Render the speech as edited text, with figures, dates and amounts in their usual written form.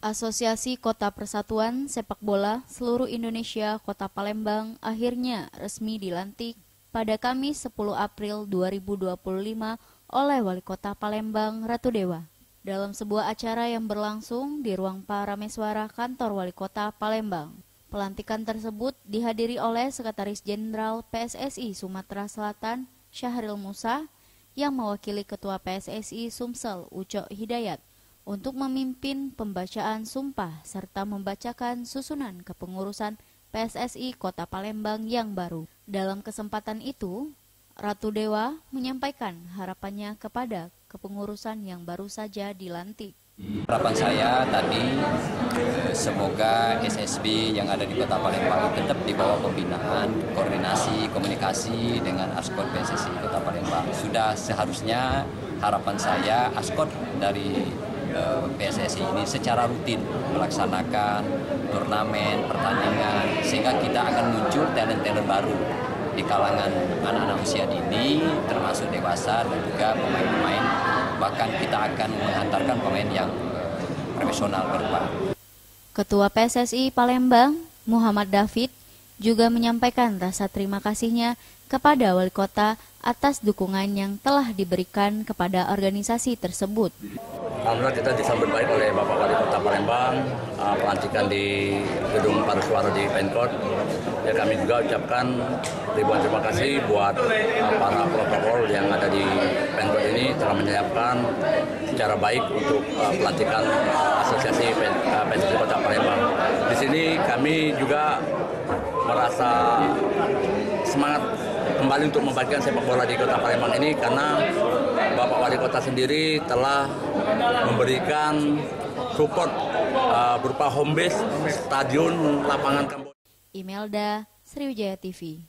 Asosiasi Kota Persatuan Sepak Bola Seluruh Indonesia Kota Palembang akhirnya resmi dilantik pada Kamis 10 April 2025 oleh Wali Kota Palembang Ratu Dewa. Dalam sebuah acara yang berlangsung di ruang Parameswara Kantor Wali Kota Palembang. Pelantikan tersebut dihadiri oleh Sekretaris Jenderal PSSI Sumatera Selatan Syahril Musa yang mewakili Ketua PSSI Sumsel Ucok Hidayat untuk memimpin pembacaan sumpah serta membacakan susunan kepengurusan PSSI Kota Palembang yang baru. Dalam kesempatan itu, Ratu Dewa menyampaikan harapannya kepada kepengurusan yang baru saja dilantik. Harapan saya tadi semoga SSB yang ada di Kota Palembang tetap di bawah pembinaan, koordinasi, komunikasi dengan Askot PSSI Kota Palembang. Sudah seharusnya harapan saya Askot dari PSSI ini secara rutin melaksanakan turnamen, pertandingan, sehingga kita akan muncul talent-talent baru di kalangan anak-anak usia dini, termasuk dewasa dan juga pemain-pemain. Bahkan kita akan menghantarkan pemain yang profesional ke depan. Ketua PSSI Palembang, Muhammad David, juga menyampaikan rasa terima kasihnya kepada Wali Kota atas dukungan yang telah diberikan kepada organisasi tersebut. Alhamdulillah kita disambut baik oleh Bapak Wali Kota Palembang, pelantikan di Gedung Parameswara di Pemkot. Ya, kami juga ucapkan ribuan terima kasih buat para protokol yang ada di Pemkot ini telah menyiapkan secara baik untuk pelantikan Asosiasi PSSI Kota Palembang. Di sini kami juga merasa semangat kembali untuk membagikan sepak bola di Kota Palembang ini karena Bapak Wali Kota sendiri telah memberikan support berupa home base, stadion, lapangan. Imelda, Sriwijaya TV.